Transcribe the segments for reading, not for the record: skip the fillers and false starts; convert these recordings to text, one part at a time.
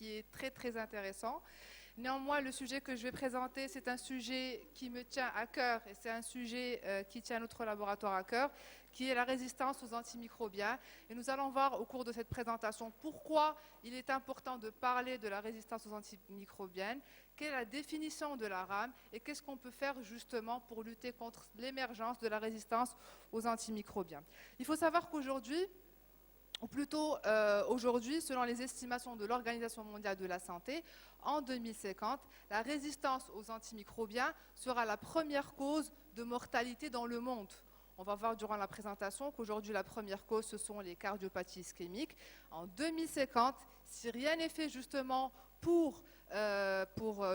qui est très très intéressant. Néanmoins, le sujet que je vais présenter, c'est un sujet qui me tient à cœur et c'est un sujet qui tient notre laboratoire à cœur, qui est la résistance aux antimicrobiens. Et nous allons voir au cours de cette présentation pourquoi il est important de parler de la résistance aux antimicrobiens, quelle est la définition de la RAM et qu'est-ce qu'on peut faire justement pour lutter contre l'émergence de la résistance aux antimicrobiens. Il faut savoir qu'aujourd'hui, ou plutôt aujourd'hui, selon les estimations de l'Organisation mondiale de la santé, en 2050, la résistance aux antimicrobiens sera la première cause de mortalité dans le monde. On va voir durant la présentation qu'aujourd'hui, la première cause, ce sont les cardiopathies ischémiques. En 2050, si rien n'est fait justement pour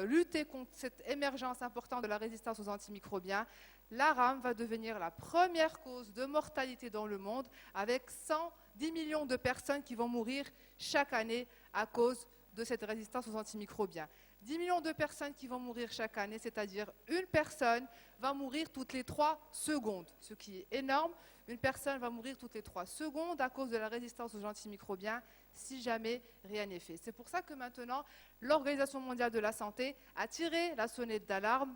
lutter contre cette émergence importante de la résistance aux antimicrobiens, la RAM va devenir la première cause de mortalité dans le monde avec 110 millions de personnes qui vont mourir chaque année à cause de cette résistance aux antimicrobiens. 10 millions de personnes qui vont mourir chaque année, c'est-à-dire une personne va mourir toutes les 3 secondes, ce qui est énorme. Une personne va mourir toutes les 3 secondes à cause de la résistance aux antimicrobiens si jamais rien n'est fait. C'est pour ça que maintenant, l'Organisation mondiale de la santé a tiré la sonnette d'alarme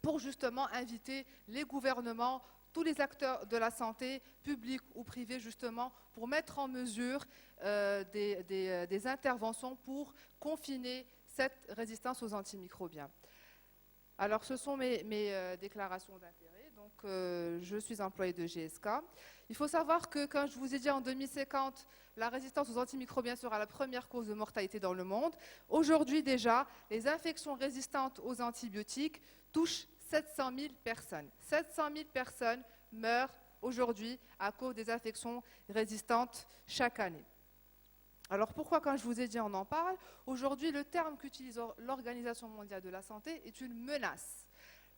pour justement inviter les gouvernements, tous les acteurs de la santé, publics ou privés, justement, pour mettre en mesure des interventions pour confiner cette résistance aux antimicrobiens. Alors, ce sont mes déclarations d'intérêt. Donc, je suis employée de GSK. Il faut savoir que, quand je vous ai dit en 2050, la résistance aux antimicrobiens sera la première cause de mortalité dans le monde. Aujourd'hui déjà, les infections résistantes aux antibiotiques touchent 700 000 personnes. 700 000 personnes meurent aujourd'hui à cause des infections résistantes chaque année. Alors pourquoi, quand je vous ai dit, on en parle? Aujourd'hui, le terme qu'utilise l'Organisation mondiale de la santé est une menace.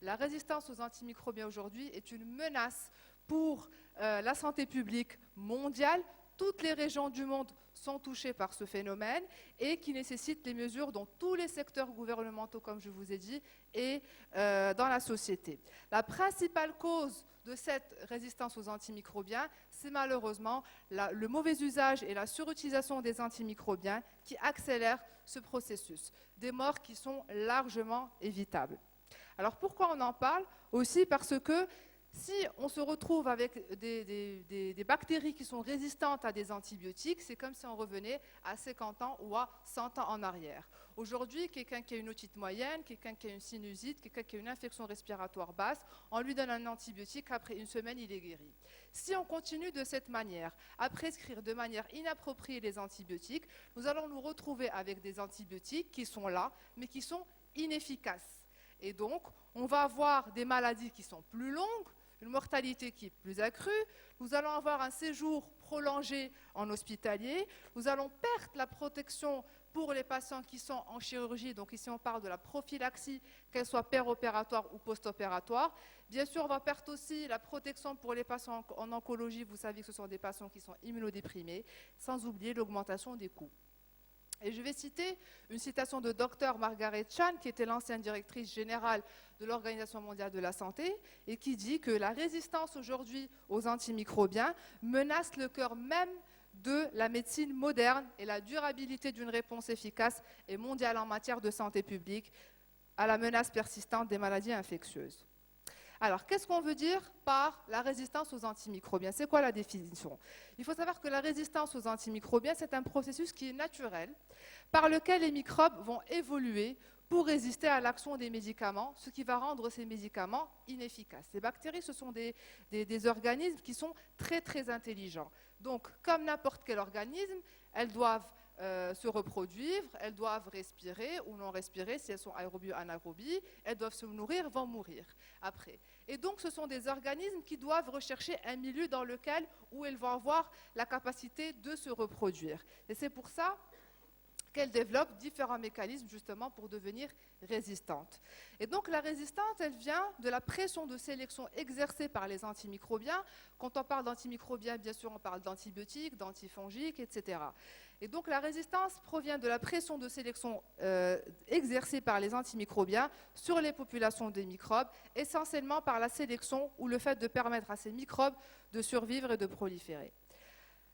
La résistance aux antimicrobiens aujourd'hui est une menace pour la santé publique mondiale. Toutes les régions du monde sont touchées par ce phénomène et qui nécessitent des mesures dans tous les secteurs gouvernementaux, comme je vous ai dit, et dans la société. La principale cause de cette résistance aux antimicrobiens, c'est malheureusement le mauvais usage et la surutilisation des antimicrobiens qui accélèrent ce processus. Des morts qui sont largement évitables. Alors pourquoi on en parle? Aussi parce que si on se retrouve avec des bactéries qui sont résistantes à des antibiotiques, c'est comme si on revenait à 50 ans ou à 100 ans en arrière. Aujourd'hui, quelqu'un qui a une otite moyenne, quelqu'un qui a une sinusite, quelqu'un qui a une infection respiratoire basse, on lui donne un antibiotique, après une semaine, il est guéri. Si on continue de cette manière, à prescrire de manière inappropriée les antibiotiques, nous allons nous retrouver avec des antibiotiques qui sont là, mais qui sont inefficaces. Et donc, on va avoir des maladies qui sont plus longues, une mortalité qui est plus accrue, nous allons avoir un séjour prolongé en hospitalier, nous allons perdre la protection pour les patients qui sont en chirurgie, donc ici on parle de la prophylaxie, qu'elle soit péropératoire ou post-opératoire. Bien sûr, on va perdre aussi la protection pour les patients en oncologie, vous savez que ce sont des patients qui sont immunodéprimés, sans oublier l'augmentation des coûts. Et je vais citer une citation de Dr Margaret Chan, qui était l'ancienne directrice générale de l'Organisation mondiale de la santé, et qui dit que la résistance aujourd'hui aux antimicrobiens menace le cœur même de la médecine moderne et la durabilité d'une réponse efficace et mondiale en matière de santé publique à la menace persistante des maladies infectieuses. Alors, qu'est-ce qu'on veut dire par la résistance aux antimicrobiens? C'est quoi la définition? Il faut savoir que la résistance aux antimicrobiens, c'est un processus qui est naturel, par lequel les microbes vont évoluer pour résister à l'action des médicaments, ce qui va rendre ces médicaments inefficaces. Les bactéries, ce sont des organismes qui sont très, très intelligents. Donc, comme n'importe quel organisme, elles doivent se reproduire, elles doivent respirer ou non respirer, si elles sont aérobies ou anaérobies, elles doivent se nourrir, vont mourir après. Et donc ce sont des organismes qui doivent rechercher un milieu dans lequel où elles vont avoir la capacité de se reproduire. Et c'est pour ça qu'elles développent différents mécanismes justement pour devenir résistantes. Et donc la résistance, elle vient de la pression de sélection exercée par les antimicrobiens. Quand on parle d'antimicrobiens, bien sûr, on parle d'antibiotiques, d'antifongiques, etc. Et donc la résistance provient de la pression de sélection exercée par les antimicrobiens sur les populations des microbes, essentiellement par la sélection ou le fait de permettre à ces microbes de survivre et de proliférer.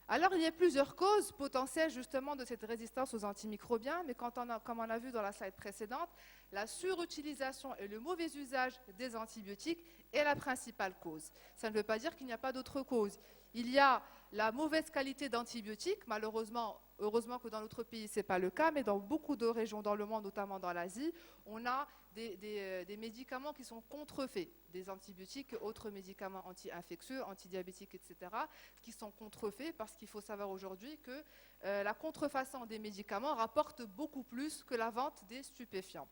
Alors, il y a plusieurs causes potentielles justement de cette résistance aux antimicrobiens, mais comme on a vu dans la slide précédente, la surutilisation et le mauvais usage des antibiotiques est la principale cause. Ça ne veut pas dire qu'il n'y a pas d'autres causes. Il y a la mauvaise qualité d'antibiotiques, malheureusement, heureusement que dans notre pays ce n'est pas le cas, mais dans beaucoup de régions dans le monde, notamment dans l'Asie, on a des médicaments qui sont contrefaits, des antibiotiques, autres médicaments anti-infectieux, antidiabétiques, etc., qui sont contrefaits parce qu'il faut savoir aujourd'hui que la contrefaçon des médicaments rapporte beaucoup plus que la vente des stupéfiants.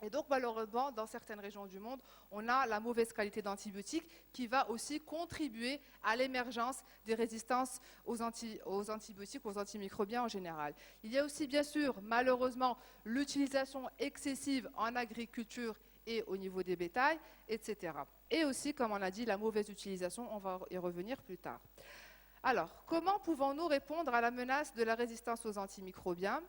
Et donc, malheureusement, dans certaines régions du monde, on a la mauvaise qualité d'antibiotiques qui va aussi contribuer à l'émergence des résistances aux antibiotiques, aux antimicrobiens en général. Il y a aussi, bien sûr, malheureusement, l'utilisation excessive en agriculture et au niveau des bétails, etc. Et aussi, comme on a dit, la mauvaise utilisation, on va y revenir plus tard. Alors, comment pouvons-nous répondre à la menace de la résistance aux antimicrobiens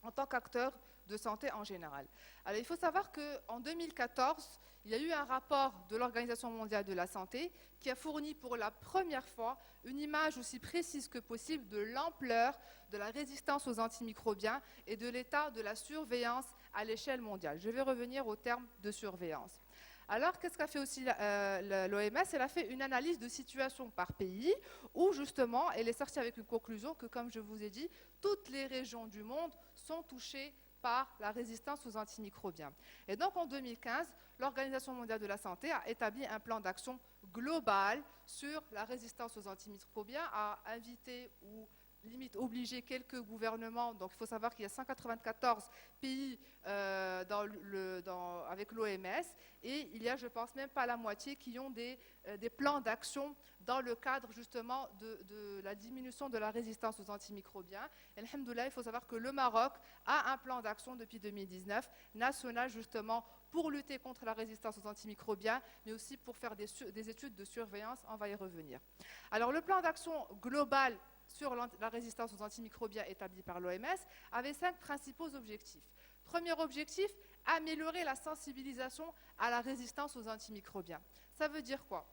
en tant qu'acteurs de santé en général? Alors, il faut savoir qu'en 2014, il y a eu un rapport de l'Organisation mondiale de la santé qui a fourni pour la première fois une image aussi précise que possible de l'ampleur de la résistance aux antimicrobiens et de l'état de la surveillance à l'échelle mondiale. Je vais revenir au terme de surveillance. Alors, qu'est-ce qu'a fait aussi l'OMS? Elle a fait une analyse de situation par pays où, justement, elle est sortie avec une conclusion que, comme je vous ai dit, toutes les régions du monde sont touchées par la résistance aux antimicrobiens. Et donc, en 2015, l'Organisation mondiale de la santé a établi un plan d'action global sur la résistance aux antimicrobiens, a invité ou limite obligé quelques gouvernements, donc il faut savoir qu'il y a 194 pays avec l'OMS, et il y a, je pense, même pas la moitié qui ont des plans d'action dans le cadre justement de la diminution de la résistance aux antimicrobiens. Et alhamdoulilah, il faut savoir que le Maroc a un plan d'action depuis 2019, national justement, pour lutter contre la résistance aux antimicrobiens, mais aussi pour faire des études de surveillance, on va y revenir. Alors le plan d'action global sur la résistance aux antimicrobiens établi par l'OMS avait 5 principaux objectifs. Premier objectif, améliorer la sensibilisation à la résistance aux antimicrobiens. Ça veut dire quoi?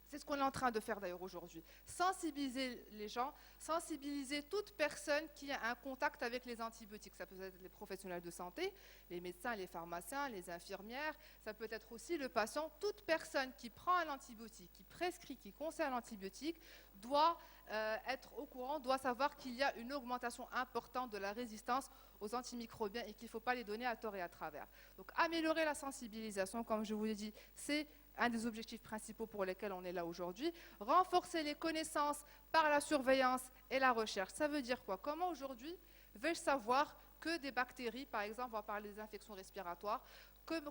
C'est ce qu'on est en train de faire d'ailleurs aujourd'hui. Sensibiliser les gens, sensibiliser toute personne qui a un contact avec les antibiotiques. Ça peut être les professionnels de santé, les médecins, les pharmaciens, les infirmières. Ça peut être aussi le patient. Toute personne qui prend un antibiotique, qui prescrit, qui conseille un antibiotique, doit être au courant, doit savoir qu'il y a une augmentation importante de la résistance aux antimicrobiens et qu'il ne faut pas les donner à tort et à travers. Donc améliorer la sensibilisation, comme je vous l'ai dit, c'est un des objectifs principaux pour lesquels on est là aujourd'hui. Renforcer les connaissances par la surveillance et la recherche. Ça veut dire quoi? Comment aujourd'hui vais-je savoir que des bactéries, par exemple, on va parler des infections respiratoires,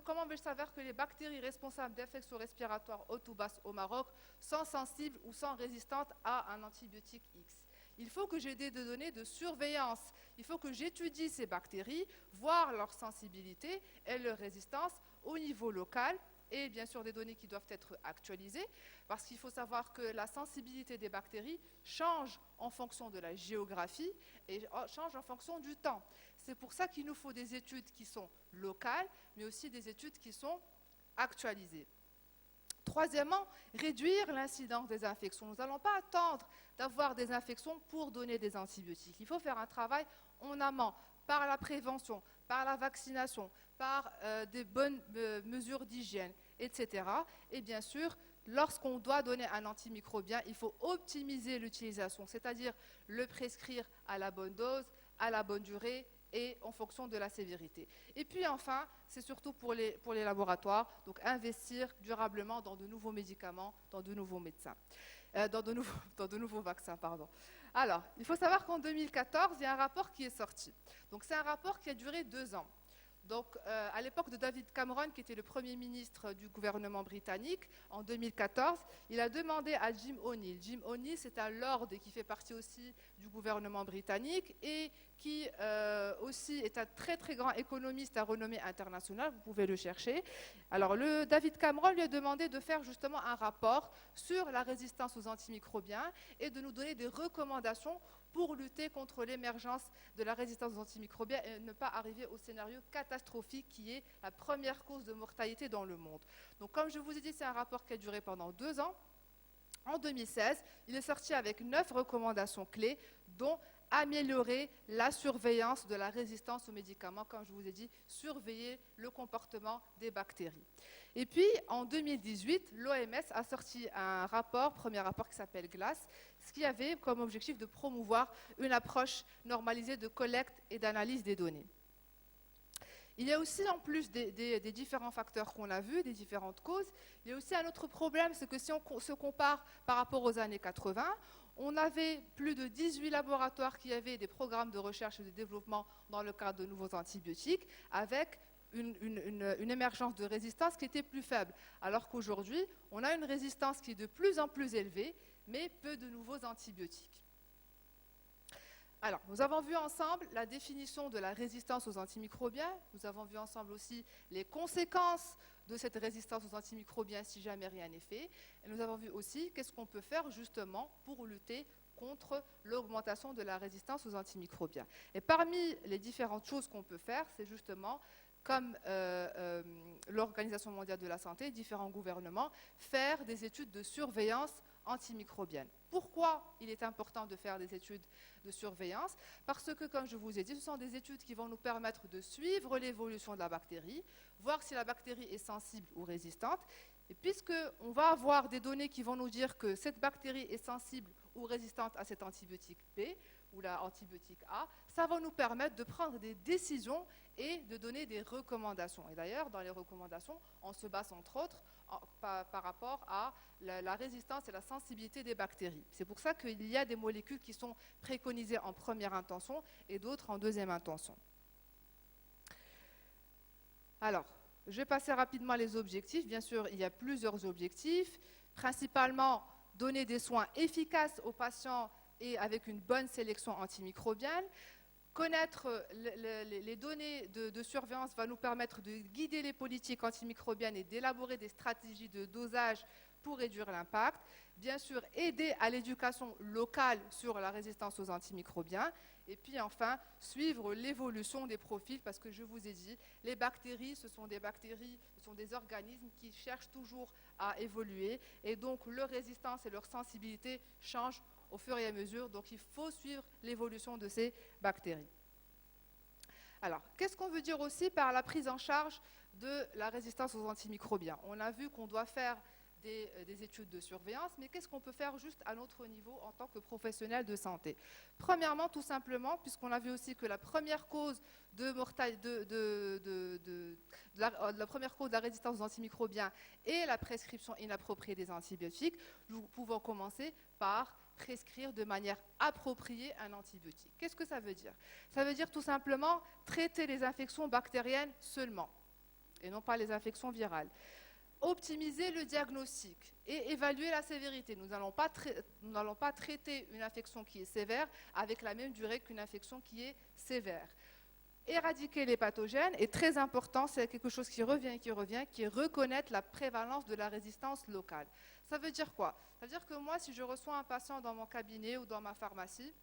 comment vais-je savoir que les bactéries responsables d'infections respiratoires hautes ou basses au Maroc sont sensibles ou sont résistantes à un antibiotique X? Il faut que j'ai des données de surveillance. Il faut que j'étudie ces bactéries, voir leur sensibilité et leur résistance au niveau local, et bien sûr des données qui doivent être actualisées, parce qu'il faut savoir que la sensibilité des bactéries change en fonction de la géographie et change en fonction du temps. C'est pour ça qu'il nous faut des études qui sont locales, mais aussi des études qui sont actualisées. Troisièmement, réduire l'incidence des infections. Nous n'allons pas attendre d'avoir des infections pour donner des antibiotiques. Il faut faire un travail en amont, par la prévention, par la vaccination, par des bonnes mesures d'hygiène, etc. Et bien sûr, lorsqu'on doit donner un antimicrobien, il faut optimiser l'utilisation, c'est-à-dire le prescrire à la bonne dose, à la bonne durée et en fonction de la sévérité. Et puis enfin, c'est surtout pour les laboratoires, donc investir durablement dans de nouveaux médicaments, dans de nouveaux médecins. Dans de nouveaux vaccins, pardon. Alors, il faut savoir qu'en 2014, il y a un rapport qui est sorti. Donc, c'est un rapport qui a duré 2 ans. Donc, à l'époque de David Cameron, qui était le Premier ministre du gouvernement britannique, en 2014, il a demandé à Jim O'Neill. Jim O'Neill, c'est un lord qui fait partie aussi du gouvernement britannique et qui aussi est un très très grand économiste à renommée internationale, vous pouvez le chercher. Alors, David Cameron lui a demandé de faire justement un rapport sur la résistance aux antimicrobiens et de nous donner des recommandations pour lutter contre l'émergence de la résistance aux antimicrobiens et ne pas arriver au scénario catastrophique qui est la première cause de mortalité dans le monde. Donc, comme je vous ai dit, c'est un rapport qui a duré pendant 2 ans. En 2016, il est sorti avec 9 recommandations clés, dont améliorer la surveillance de la résistance aux médicaments, comme je vous ai dit, surveiller le comportement des bactéries. Et puis, en 2018, l'OMS a sorti un rapport, premier rapport qui s'appelle GLASS, ce qui avait comme objectif de promouvoir une approche normalisée de collecte et d'analyse des données. Il y a aussi, en plus des différents facteurs qu'on a vus, des différentes causes, il y a aussi un autre problème, c'est que si on se compare par rapport aux années 80, on avait plus de 18 laboratoires qui avaient des programmes de recherche et de développement dans le cadre de nouveaux antibiotiques, avec une émergence de résistance qui était plus faible. Alors qu'aujourd'hui, on a une résistance qui est de plus en plus élevée, mais peu de nouveaux antibiotiques. Alors, nous avons vu ensemble la définition de la résistance aux antimicrobiens. Nous avons vu ensemble aussi les conséquences de cette résistance aux antimicrobiens si jamais rien n'est fait. Et nous avons vu aussi qu'est-ce qu'on peut faire justement pour lutter contre l'augmentation de la résistance aux antimicrobiens. Et parmi les différentes choses qu'on peut faire, c'est justement, comme l'Organisation mondiale de la santé, différents gouvernements, faire des études de surveillance antimicrobienne. Pourquoi il est important de faire des études de surveillance? Parce que, comme je vous ai dit, ce sont des études qui vont nous permettre de suivre l'évolution de la bactérie, voir si la bactérie est sensible ou résistante. Et puisqu'on va avoir des données qui vont nous dire que cette bactérie est sensible ou résistante à cet antibiotique B ou l'antibiotique A, ça va nous permettre de prendre des décisions et de donner des recommandations. Et d'ailleurs, dans les recommandations, on se base entre autres par rapport à la résistance et la sensibilité des bactéries. C'est pour ça qu'il y a des molécules qui sont préconisées en première intention et d'autres en deuxième intention. Alors, je vais passer rapidement les objectifs. Bien sûr, il y a plusieurs objectifs, principalement donner des soins efficaces aux patients et avec une bonne sélection antimicrobienne. Connaître les données de surveillance va nous permettre de guider les politiques antimicrobiennes et d'élaborer des stratégies de dosage pour réduire l'impact. Bien sûr, aider à l'éducation locale sur la résistance aux antimicrobiens. Et puis enfin, suivre l'évolution des profils, parce que je vous ai dit, les bactéries, ce sont des organismes qui cherchent toujours à évoluer. Et donc, leur résistance et leur sensibilité changent au fur et à mesure. Donc, il faut suivre l'évolution de ces bactéries. Alors, qu'est-ce qu'on veut dire aussi par la prise en charge de la résistance aux antimicrobiens? On a vu qu'on doit faire des études de surveillance, mais qu'est-ce qu'on peut faire juste à notre niveau en tant que professionnel de santé? Premièrement, tout simplement, puisqu'on a vu aussi que la première cause de la résistance aux antimicrobiens est la prescription inappropriée des antibiotiques, nous pouvons commencer par prescrire de manière appropriée un antibiotique. Qu'est-ce que ça veut dire? Ça veut dire tout simplement traiter les infections bactériennes seulement, et non pas les infections virales. Optimiser le diagnostic et évaluer la sévérité. Nous n'allons pas traiter une infection qui est sévère avec la même durée qu'une infection qui est sévère. Éradiquer les pathogènes est très important, c'est quelque chose qui revient, qui est reconnaître la prévalence de la résistance locale. Ça veut dire quoi? Ça veut dire que moi, si je reçois un patient dans mon cabinet ou dans ma pharmacie,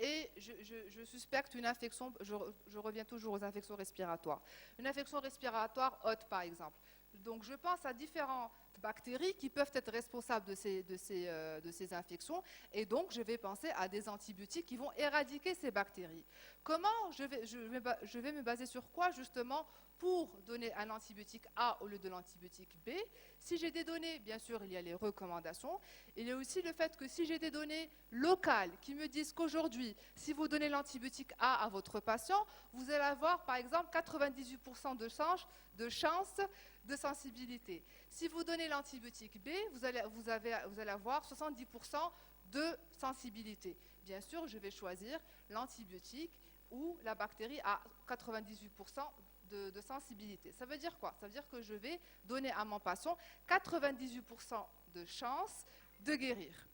et je suspecte une infection, je reviens toujours aux infections respiratoires. Une infection respiratoire haute, par exemple. Donc, je pense à différentes bactéries qui peuvent être responsables de ces infections. Et donc, je vais penser à des antibiotiques qui vont éradiquer ces bactéries. Comment je vais me baser sur quoi, justement, pour donner un antibiotique A au lieu de l'antibiotique B? Si j'ai des données, bien sûr, il y a les recommandations. Il y a aussi le fait que si j'ai des données locales qui me disent qu'aujourd'hui, si vous donnez l'antibiotique A à votre patient, vous allez avoir, par exemple, 98% de chances de sensibilité. Si vous donnez l'antibiotique B, vous allez avoir 70% de sensibilité. Bien sûr, je vais choisir l'antibiotique où la bactérie a 98% de sensibilité. Ça veut dire quoi? Ça veut dire que je vais donner à mon patient 98% de chances de guérir.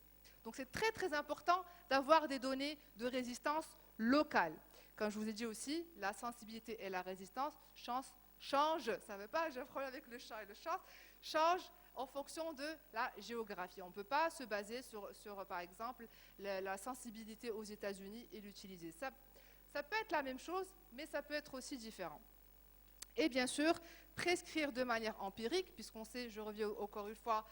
Donc c'est très très important d'avoir des données de résistance locale. Comme je vous ai dit aussi, la sensibilité et la résistance change, ça ne veut pas, j'ai un problème avec le chat et le chat, change en fonction de la géographie. On ne peut pas se baser sur par exemple, la sensibilité aux États-Unis et l'utiliser. Ça peut être la même chose, mais ça peut être aussi différent. Et bien sûr, prescrire de manière empirique, puisqu'on sait, je reviens encore une fois,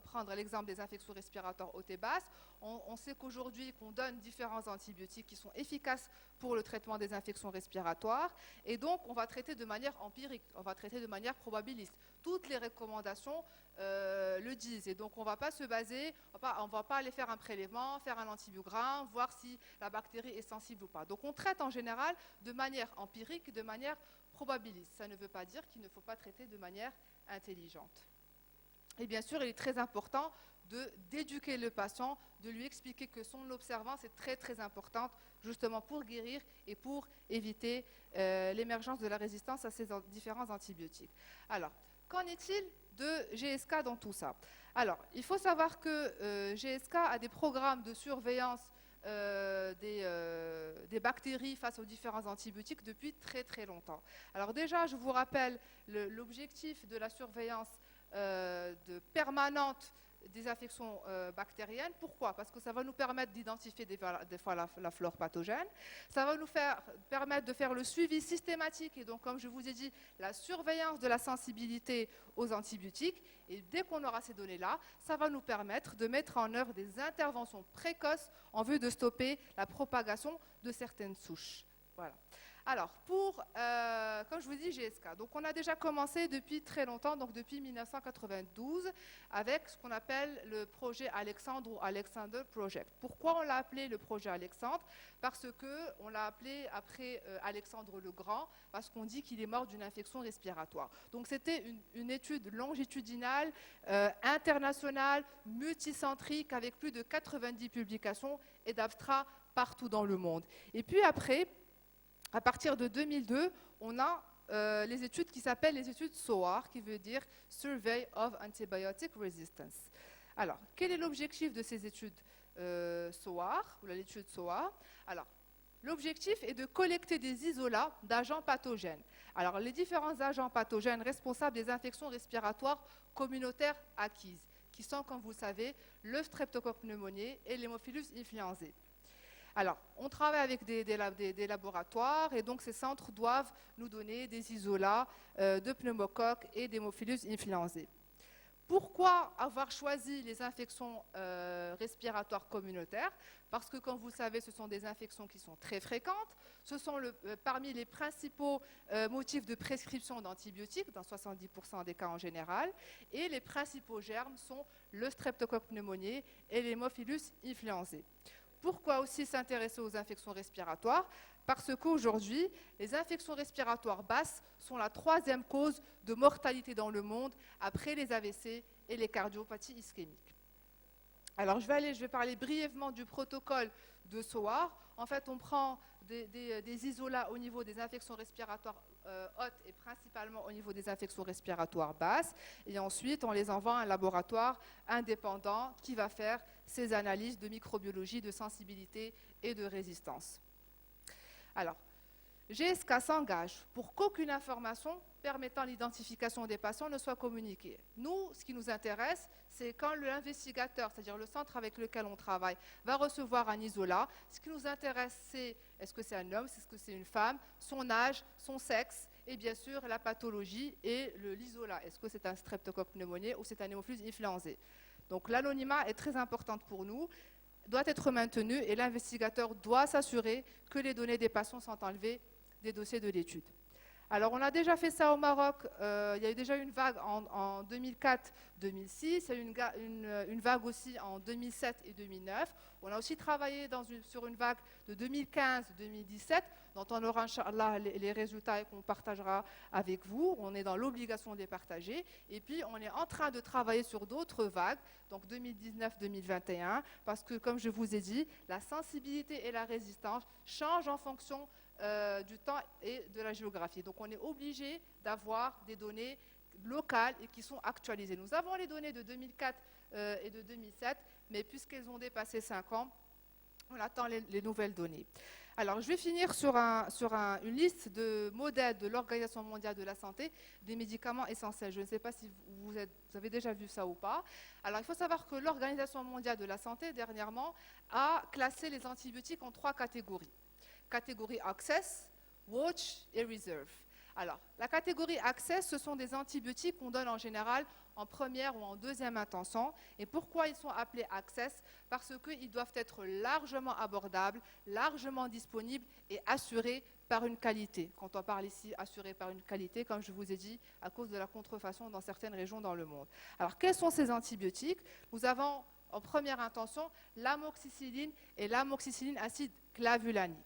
prendre l'exemple des infections respiratoires hautes et basses, on sait qu'aujourd'hui, qu'on donne différents antibiotiques qui sont efficaces pour le traitement des infections respiratoires. Et donc, on va traiter de manière empirique, on va traiter de manière probabiliste. Toutes les recommandations le disent. Et donc, on ne va pas se baser, on ne va pas aller faire un prélèvement, faire un antibiogramme, voir si la bactérie est sensible ou pas. Donc, on traite en général de manière empirique, de manière probabiliste. Ça ne veut pas dire qu'il ne faut pas traiter de manière intelligente. Et bien sûr, il est très important d'éduquer le patient, de lui expliquer que son observance est très très importante justement pour guérir et pour éviter l'émergence de la résistance à ces différents antibiotiques. Alors, qu'en est-il de GSK dans tout ça? Alors, il faut savoir que GSK a des programmes de surveillance des bactéries face aux différents antibiotiques depuis très très longtemps. Alors déjà, je vous rappelle l'objectif de la surveillance permanente des infections bactériennes. Pourquoi? Parce que ça va nous permettre d'identifier des fois la flore pathogène. Ça va nous permettre de faire le suivi systématique et donc, comme je vous ai dit, la surveillance de la sensibilité aux antibiotiques. Et dès qu'on aura ces données-là, ça va nous permettre de mettre en œuvre des interventions précoces en vue de stopper la propagation de certaines souches. Voilà. Alors, comme je vous dis, GSK. Donc, on a déjà commencé depuis très longtemps, donc depuis 1992, avec ce qu'on appelle le projet Alexandre ou Alexander Project. Pourquoi on l'a appelé le projet Alexandre? Parce qu'on l'a appelé après Alexandre le Grand, parce qu'on dit qu'il est mort d'une infection respiratoire. Donc, c'était une étude longitudinale, internationale, multicentrique, avec plus de 90 publications et d'abstracts partout dans le monde. Et puis après, à partir de 2002, on a les études qui s'appellent les études SOAR, qui veut dire Survey of Antibiotic Resistance. Alors, quel est l'objectif de ces études SOAR, ou l'étude SOAR? Alors, l'objectif est de collecter des isolats d'agents pathogènes. Alors, les différents agents pathogènes responsables des infections respiratoires communautaires acquises, qui sont, comme vous le savez, le streptocoque pneumoniae et l'Haemophilus influenzae. Alors, on travaille avec des laboratoires et donc ces centres doivent nous donner des isolats de pneumocoques et d'Haemophilus influenzae. Pourquoi avoir choisi les infections respiratoires communautaires? Parce que, comme vous le savez, ce sont des infections qui sont très fréquentes. Ce sont parmi les principaux motifs de prescription d'antibiotiques, dans 70% des cas en général. Et les principaux germes sont le streptocoque pneumoniae et l'Haemophilus influenzae. Pourquoi aussi s'intéresser aux infections respiratoires? Parce qu'aujourd'hui, les infections respiratoires basses sont la 3e cause de mortalité dans le monde après les AVC et les cardiopathies ischémiques. Alors, je vais parler brièvement du protocole de SOAR. En fait, on prend des isolats au niveau des infections respiratoires hautes et principalement au niveau des infections respiratoires basses. Et ensuite, on les envoie à un laboratoire indépendant qui va faire ces analyses de microbiologie, de sensibilité et de résistance. Alors, GSK s'engage pour qu'aucune information permettant l'identification des patients ne soit communiquée. Nous, ce qui nous intéresse, c'est quand l'investigateur, c'est-à-dire le centre avec lequel on travaille, va recevoir un isolat. Ce qui nous intéresse, c'est est-ce que c'est un homme, est-ce que c'est une femme, son âge, son sexe, et bien sûr la pathologie et l'isolat. Est-ce que c'est un streptocoque pneumoniae ou c'est un Haemophilus influenzae? Donc l'anonymat est très important pour nous, doit être maintenu et l'investigateur doit s'assurer que les données des patients sont enlevées des dossiers de l'étude. Alors, on a déjà fait ça au Maroc. Il y a eu déjà une vague en 2004-2006. Il y a eu une vague aussi en 2007 et 2009. On a aussi travaillé sur une vague de 2015-2017, dont on aura, Inch'Allah, les résultats et qu'on partagera avec vous. On est dans l'obligation de les partager. Et puis, on est en train de travailler sur d'autres vagues, donc 2019-2021, parce que, comme je vous ai dit, la sensibilité et la résistance changent en fonction du temps et de la géographie. Donc, on est obligé d'avoir des données locales et qui sont actualisées. Nous avons les données de 2004 et de 2007, mais puisqu'elles ont dépassé 5 ans, on attend les nouvelles données. Alors, je vais finir sur une liste de modèles de l'Organisation mondiale de la santé des médicaments essentiels. Je ne sais pas si vous avez déjà vu ça ou pas. Alors, il faut savoir que l'Organisation mondiale de la santé, dernièrement, a classé les antibiotiques en 3 catégories. Catégorie Access, Watch et Reserve. Alors, la catégorie Access, ce sont des antibiotiques qu'on donne en général en première ou en deuxième intention. Et pourquoi ils sont appelés access? Parce qu'ils doivent être largement abordables, largement disponibles et assurés par une qualité. Quand on parle ici assuré par une qualité, comme je vous ai dit, à cause de la contrefaçon dans certaines régions dans le monde. Alors, quels sont ces antibiotiques? Nous avons en première intention l'amoxicilline et l'amoxicilline acide clavulanique.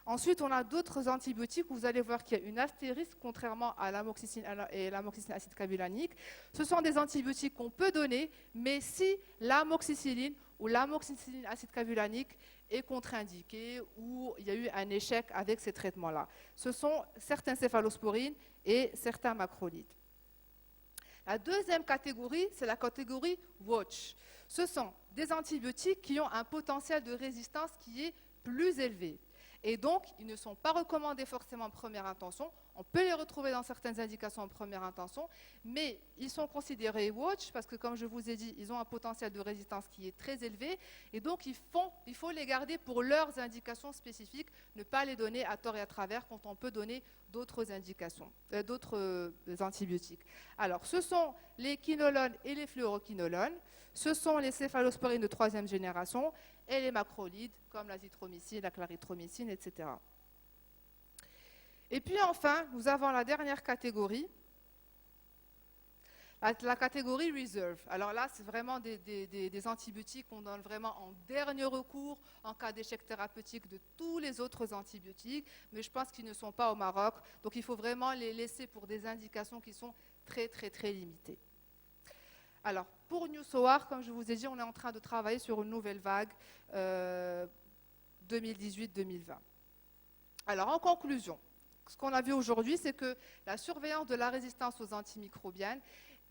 Ensuite, on a d'autres antibiotiques où vous allez voir qu'il y a une astérisque, contrairement à l'amoxicilline et l'amoxicilline acide clavulanique. Ce sont des antibiotiques qu'on peut donner, mais si l'amoxicilline ou l'amoxicilline acide clavulanique est contre-indiqué ou il y a eu un échec avec ces traitements-là. Ce sont certains céphalosporines et certains macrolides. La deuxième catégorie, c'est la catégorie WATCH. Ce sont des antibiotiques qui ont un potentiel de résistance qui est plus élevé. Et donc, ils ne sont pas recommandés forcément en première intention. On peut les retrouver dans certaines indications en première intention, mais ils sont considérés WATCH parce que, comme je vous ai dit, ils ont un potentiel de résistance qui est très élevé. Et donc, il faut les garder pour leurs indications spécifiques, ne pas les donner à tort et à travers quand on peut donner d'autres indications, d'autres antibiotiques. Alors, ce sont les quinolones et les fluoroquinolones. Ce sont les céphalosporines de troisième génération et les macrolides, comme l'azithromycine, la clarithromycine, etc. Et puis enfin, nous avons la dernière catégorie, la catégorie reserve. Alors là, c'est vraiment des antibiotiques qu'on donne vraiment en dernier recours, en cas d'échec thérapeutique de tous les autres antibiotiques, mais je pense qu'ils ne sont pas au Maroc, donc il faut vraiment les laisser pour des indications qui sont très, très, très limitées. Alors, pour NewSOAR, comme je vous ai dit, on est en train de travailler sur une nouvelle vague 2018-2020. Alors, en conclusion, ce qu'on a vu aujourd'hui, c'est que la surveillance de la résistance aux antimicrobiennes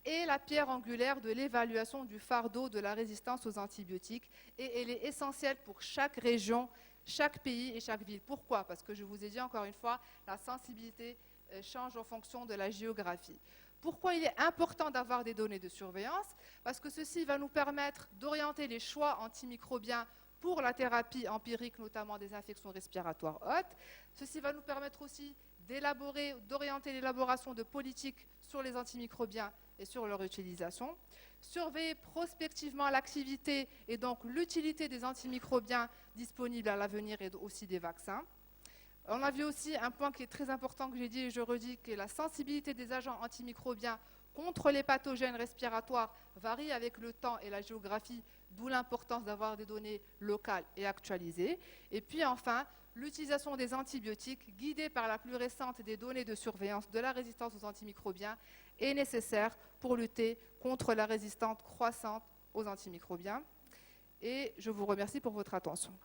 est la pierre angulaire de l'évaluation du fardeau de la résistance aux antibiotiques et elle est essentielle pour chaque région, chaque pays et chaque ville. Pourquoi? Parce que je vous ai dit encore une fois, la sensibilité change en fonction de la géographie. Pourquoi il est important d'avoir des données de surveillance? Parce que ceci va nous permettre d'orienter les choix antimicrobiens pour la thérapie empirique, notamment des infections respiratoires hautes. Ceci va nous permettre aussi d'orienter l'élaboration de politiques sur les antimicrobiens et sur leur utilisation. Surveiller prospectivement l'activité et donc l'utilité des antimicrobiens disponibles à l'avenir et aussi des vaccins. On a vu aussi un point qui est très important que j'ai dit et je redis, que la sensibilité des agents antimicrobiens contre les pathogènes respiratoires varie avec le temps et la géographie, d'où l'importance d'avoir des données locales et actualisées. Et puis enfin, l'utilisation des antibiotiques, guidée par la plus récente des données de surveillance de la résistance aux antimicrobiens, est nécessaire pour lutter contre la résistance croissante aux antimicrobiens. Et je vous remercie pour votre attention.